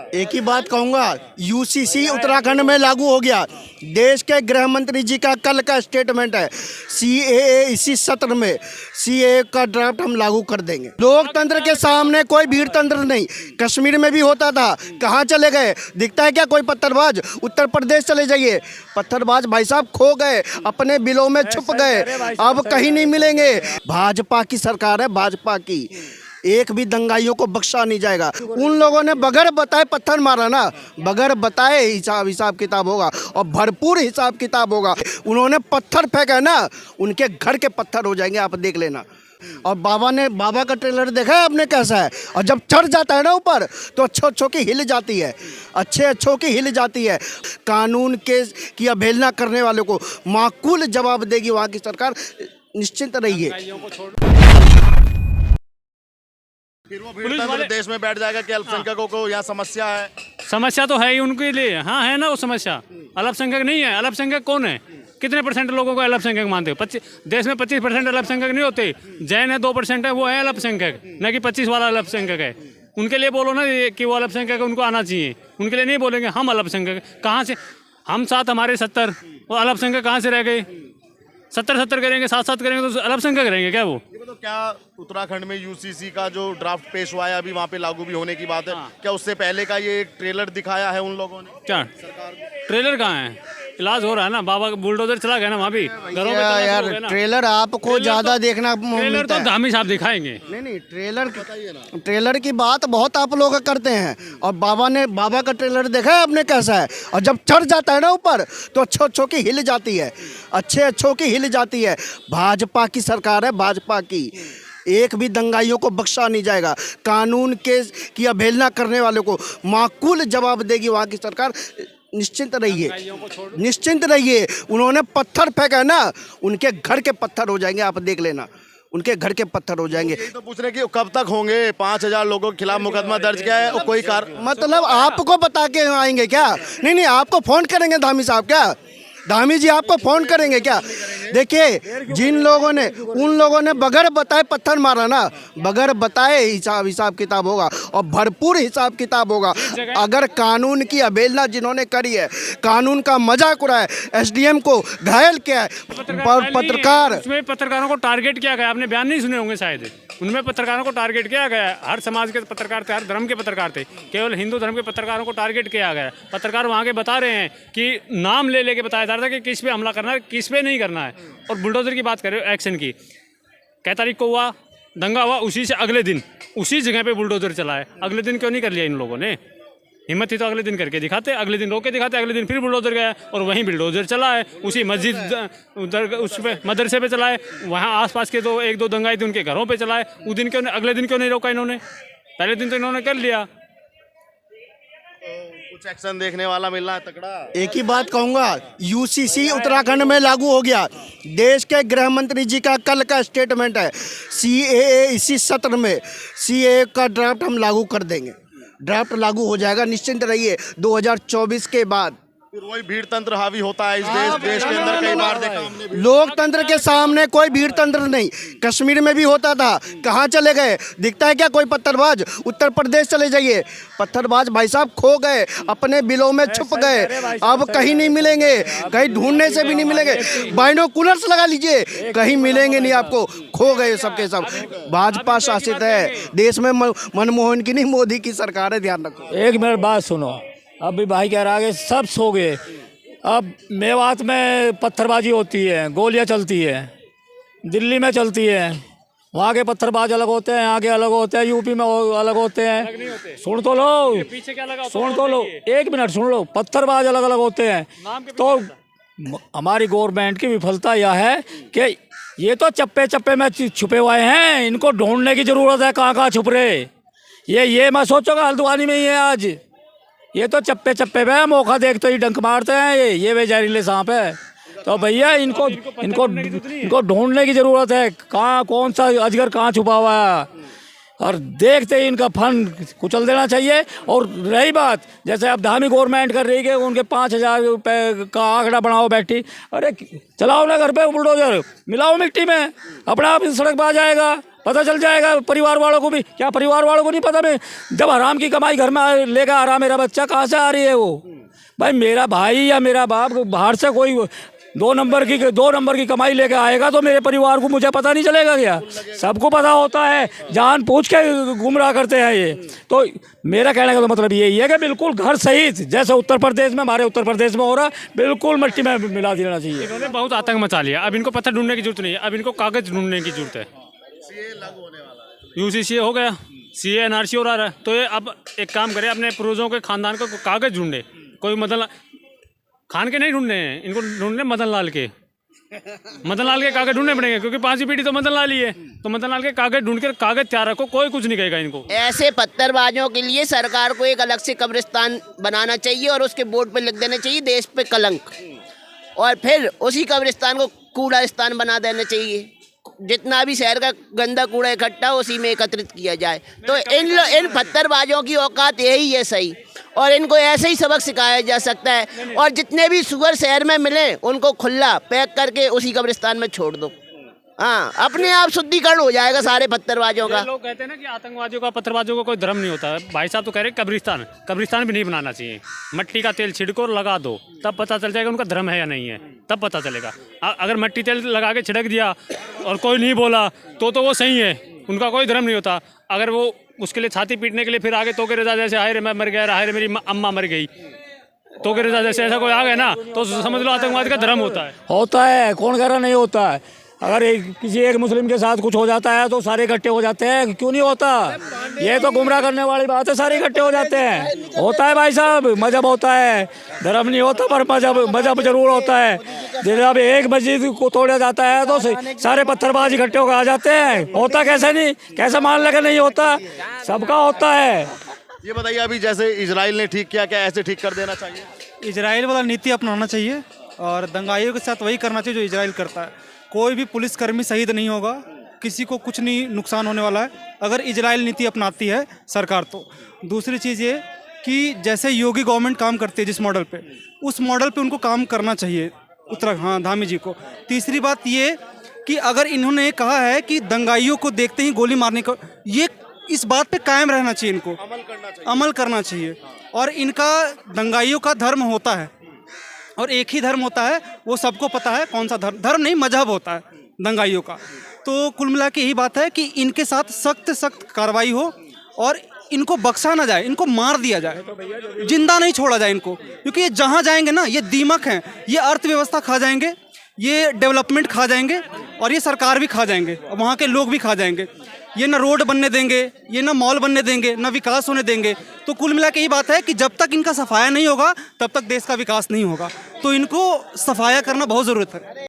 एक ही बात कहूंगा, यूसीसी उत्तराखंड में लागू हो गया। देश के गृह मंत्री जी का कल का स्टेटमेंट है, सीएए इसी सत्र में सीएए का ड्राफ्ट हम लागू कर देंगे। लोकतंत्र के सामने कोई भीड़ तंत्र नहीं। कश्मीर में भी होता था, कहाँ चले गए? दिखता है क्या कोई पत्थरबाज? उत्तर प्रदेश चले जाइए, पत्थरबाज भाई साहब खो गए, अपने बिलों में छुप गए, अब कहीं नहीं मिलेंगे। भाजपा की सरकार है, भाजपा की, एक भी दंगाइयों को बख्शा नहीं जाएगा। उन लोगों ने बगैर बताए पत्थर मारा ना, बगैर बताए हिसाब किताब होगा और भरपूर हिसाब किताब होगा। उन्होंने पत्थर फेंका ना, उनके घर के पत्थर हो जाएंगे, आप देख लेना। और बाबा का ट्रेलर देखा है आपने कैसा है? और जब चढ़ जाता है ना ऊपर तो अच्छों की हिल जाती है, अच्छों की हिल जाती है। कानून की अवहेलना करने वालों को माकूल जवाब देगी वहाँ की सरकार, निश्चिंत रहिए। फिर वो भीड़ तंत्र देश में बैठ जाएगा कि अल्पसंख्यकों को यहाँ समस्या है। समस्या तो है ही उनके लिए, हाँ है ना वो समस्या। अल्पसंख्यक नहीं है, अल्पसंख्यक कौन है? कितने परसेंट लोगों को अल्पसंख्यक मानते हो? देश में 25% अल्पसंख्यक नहीं होते। जैन है 2% है, वो है अल्पसंख्यक, न कि 25 वाला अल्पसंख्यक है। उनके लिए बोलो ना कि वो अल्पसंख्यक है, उनको आना चाहिए। उनके लिए नहीं बोलेंगे हम अल्पसंख्यक। कहाँ से हम 7 हमारे 70, वो अल्पसंख्यक कहाँ से रह गए? 70 करेंगे, 7 करेंगे तो अल्पसंख्यक रहेंगे क्या वो? तो क्या उत्तराखंड में यूसीसी का जो ड्राफ्ट पेश हुआ है, अभी वहाँ पे लागू भी होने की बात है, क्या उससे पहले का ये एक ट्रेलर दिखाया है उन लोगों ने? क्या ट्रेलर कहाँ है? इलाज हो रहा है ना, बाबा का बुलडोजर चला गया ना वहाँ भी, घरों में यार ट्रेलर आपको ज्यादा देखना ट्रेलर तो धामी साहब दिखाएंगे। नहीं, ट्रेलर की बात बहुत आप लोग करते हैं। और बाबा का ट्रेलर देखा है आपने कैसा है? और जब चढ़ जाता है ना ऊपर तो अच्छों की हिल जाती है, अच्छों की हिल जाती है। भाजपा की सरकार है, भाजपा की, एक भी दंगाइयों को बख्शा नहीं जाएगा। कानून की अवहेलना करने वालों को माकूल जवाब देगी वहाँ की सरकार, निश्चिंत रहिए। उन्होंने पत्थर फेंका ना, उनके घर के पत्थर हो जाएंगे, आप देख लेना, उनके घर के पत्थर हो जाएंगे। तो पूछ रहे कि कब तक होंगे? 5000 लोगों के खिलाफ मुकदमा दर्ज किया है, कोई मतलब आपको बता के आएंगे क्या? नहीं, आपको फोन करेंगे धामी साहब क्या? धामी जी आपको फोन करेंगे क्या? देखिए, उन लोगों ने बगैर बताए पत्थर मारा ना, बगैर बताए हिसाब किताब होगा और भरपूर हिसाब किताब होगा। अगर कानून की अवहेलना जिन्होंने करी है, कानून का मजाक उड़ाया, एसडीएम को घायल किया है, पत्रकारों को टारगेट किया गया। आपने बयान नहीं सुने होंगे शायद, उनमें पत्रकारों को टारगेट किया गया। हर समाज के पत्रकार थे, हर धर्म के पत्रकार थे, केवल हिंदू धर्म के पत्रकारों को टारगेट किया गया। पत्रकार वहाँ के बता रहे हैं कि नाम ले लेके बताया जा रहा था कि किस पे हमला करना है, किस पे नहीं करना है। और बुलडोजर की बात कर रहे हो, एक्शन की, कै तारीख को हुआ दंगा हुआ, उसी से अगले दिन उसी जगह पे बुलडोजर चला है। अगले दिन क्यों नहीं कर लिया इन लोगों ने? हिम्मत थी तो अगले दिन करके दिखाते, अगले दिन रोक के दिखाते, अगले दिन फिर बुलडोजर गया और वहीं बुलडोजर चला है। उसी मस्जिद उधर उस पे मदरसे पे चला है, वहाँ आसपास के 1-2 दंगाई थे उनके घरों पे चला है। उस दिन क्यों, अगले दिन क्यों नहीं रोका इन्होंने? पहले दिन तो इन्होंने कर लिया। कुछ एक्शन देखने वाला मिलना है तगड़ा। एक ही बात कहूंगा, यूसीसी उत्तराखंड में लागू हो गया। देश के गृह मंत्री जी का कल का स्टेटमेंट है, सीएए इसी सत्र में सीएए का ड्राफ्ट हम लागू कर देंगे। ड्राफ्ट लागू हो जाएगा, निश्चिंत रहिए। 2024 के बाद फिर वही भीड़ तंत्र हावी होता है इस देश के अंदर, कई बार देखा हमने। लोकतंत्र के सामने कोई भीड़ तंत्र नहीं। कश्मीर में भी होता था, कहाँ चले गए? दिखता है क्या कोई पत्थरबाज? उत्तर प्रदेश चले जाइए, पत्थरबाज भाई साहब खो गए, अपने बिलों में छुप गए, अब कहीं नहीं मिलेंगे, कहीं ढूंढने से भी नहीं मिलेंगे। बाइनोकुलर्स लगा लीजिए, कहीं मिलेंगे नहीं आपको, खो गए सबके सब। भाजपा शासित है देश में, मनमोहन की नहीं, मोदी की सरकार है, ध्यान रखो। एक मिनट बात सुनो, अभी भाई कह रहा है कि सब सो गए। अब मेवात में पत्थरबाजी होती है, गोलियां चलती है, दिल्ली में चलती है, वहाँ के पत्थरबाज अलग होते हैं, यहाँ के अलग होते हैं, यूपी में अलग होते हैं। सुन तो लो, सुन तो लो, एक मिनट सुन लो, पत्थरबाज अलग अलग होते हैं। तो हमारी गवर्नमेंट की विफलता यह है कि ये तो चप्पे चप्पे में छुपे हुए हैं, इनको ढूंढने की ज़रूरत है कहाँ छुप रहे। ये मैं सोचूंगा हल्द्वानी में ही है आज, ये तो चप्पे चप्पे पे मौका देखते ही डंक मारते हैं, ये वे जहरीले सांप है। तो भैया इनको ढूंढने की ज़रूरत है, कहाँ कौन सा अजगर कहाँ छुपा हुआ है। और देखते ही इनका फंड कुचल देना चाहिए। और रही बात, जैसे अब धामी गवर्नमेंट कर रही है कि उनके 5,000 रुपये का आंकड़ा बनाओ बैठी, अरे चलाओ ना घर पे बुलडोजर, मिलाओ मिट्टी में, अपना आप सड़क पर आ जाएगा, पता चल जाएगा परिवार वालों को भी। क्या परिवार वालों को नहीं पता? मैं जब हराम की कमाई घर में लेकर आ रहा, मेरा बच्चा कहाँ से आ रही है वो? भाई मेरा भाई या मेरा बाप बाहर से कोई 2 नंबर की कमाई लेके आएगा तो मेरे परिवार को मुझे पता नहीं चलेगा क्या? सबको पता होता है, जान पूछ के गुमराह करते हैं ये। तो मेरा कहने का तो मतलब यही है कि बिल्कुल घर सहित, जैसे उत्तर प्रदेश में, हमारे उत्तर प्रदेश में हो रहा, बिल्कुल मिट्टी में मिला देना चाहिए। इन्होंने बहुत आतंक मचा लिया, अब इनको पत्थर ढूंढने की जरूरत नहीं है, अब इनको कागज ढूंढने की जरूरत है। UCC हो गया, CA NRC हो रहा है, तो ये अब एक काम करे, अपने पूर्वजों के खानदान का कागज ढूंढे। कोई मदन खान के नहीं ढूंढने हैं, इनको ढूंढने मदन लाल के कागज ढूंढने पड़ेंगे, क्योंकि 5वीं पीढ़ी तो मदन लाल ही है। तो मदन लाल के कागज ढूंढ कर कागज तैयार रखो, कोई कुछ नहीं कहेगा इनको। ऐसे पत्थरबाजों के लिए सरकार को एक अलग से कब्रिस्तान बनाना चाहिए और उसके बोर्ड पे लिख देना चाहिए देश पे कलंक, और फिर उसी कब्रिस्तान को कूड़ा स्थान बना देना चाहिए। जितना भी शहर का गंदा कूड़ा इकट्ठा उसी में एकत्रित किया जाए। तो इन पत्थरबाजों की औकात यही है सही, और इनको ऐसे ही सबक सिखाया जा सकता है। और जितने भी सुअर शहर में मिले उनको खुला पैक करके उसी कब्रिस्तान में छोड़ दो। हाँ, अपने आप शुद्धिकरण हो जाएगा सारे पत्थरबाजों का। लोग कहते हैं ना कि आतंकवादियों का, पत्थरबाजों का कोई धर्म नहीं होता है। भाई साहब तो कह रहे कब्रिस्तान भी नहीं बनाना चाहिए। मट्टी का तेल छिड़को और लगा दो, तब पता चल जाएगा उनका धर्म है या नहीं है, तब पता चलेगा। अगर मट्टी तेल लगा के छिड़क दिया और कोई नहीं बोला तो वो सही है, उनका कोई धर्म नहीं होता। अगर वो उसके लिए छाती पीटने के लिए फिर आगे तो के रजा जैसे हाय रे मैं मर गया, हाय रे मेरी अम्मा मर गई, तो के रजा जैसे ऐसा कोई आ गया ना, तो समझ लो आतंकवाद का धर्म होता है। कौन कह रहा नहीं होता है? अगर किसी एक मुस्लिम के साथ कुछ हो जाता है तो सारे इकट्ठे हो जाते हैं, क्यों नहीं होता? ये तो गुमराह करने वाली बात है, सारे इकट्ठे हो जाते हैं। होता है भाई साहब, मजहब होता है, धर्म नहीं होता, पर मजहब जरूर होता है। जब एक मस्जिद को तोड़ा जाता है तो सारे पत्थरबाज इकट्ठे होकर आ जाते हैं। होता कैसे नहीं? कैसे मान लगे नहीं होता? सबका होता है। ये बताइए, अभी जैसे इजराइल ने ठीक किया, क्या ऐसे ठीक कर देना चाहिए? इजराइल वाला नीति अपनाना चाहिए और दंगाइयों के साथ वही करना चाहिए जो इजराइल करता है। कोई भी पुलिसकर्मी शहीद नहीं होगा, किसी को कुछ नहीं नुकसान होने वाला है अगर इजराइल नीति अपनाती है सरकार। तो दूसरी चीज़ ये कि जैसे योगी गवर्नमेंट काम करती है जिस मॉडल पे, उस मॉडल पे उनको काम करना चाहिए उत्तराखंड धामी जी को। तीसरी बात ये कि अगर इन्होंने कहा है कि दंगाइयों को देखते ही गोली मारने को, ये इस बात पे कायम रहना चाहिए, इनको अमल करना चाहिए। और इनका दंगाइयों का धर्म होता है और एक ही धर्म होता है, वो सबको पता है कौन सा धर्म नहीं, मजहब होता है दंगाइयों का। तो कुल मिला के यही बात है कि इनके साथ सख्त कार्रवाई हो और इनको बख्शा ना जाए, इनको मार दिया जाए, जिंदा नहीं छोड़ा जाए इनको। क्योंकि ये जहाँ जाएंगे ना, ये दीमक हैं, ये अर्थव्यवस्था खा जाएंगे, ये डेवलपमेंट खा जाएंगे और ये सरकार भी खा जाएंगे, वहाँ के लोग भी खा जाएंगे। ये ना रोड बनने देंगे, ये ना मॉल बनने देंगे, ना विकास होने देंगे। तो कुल मिला के यही बात है कि जब तक इनका सफाया नहीं होगा तब तक देश का विकास नहीं होगा। तो इनको सफाया करना बहुत ज़रूरत है।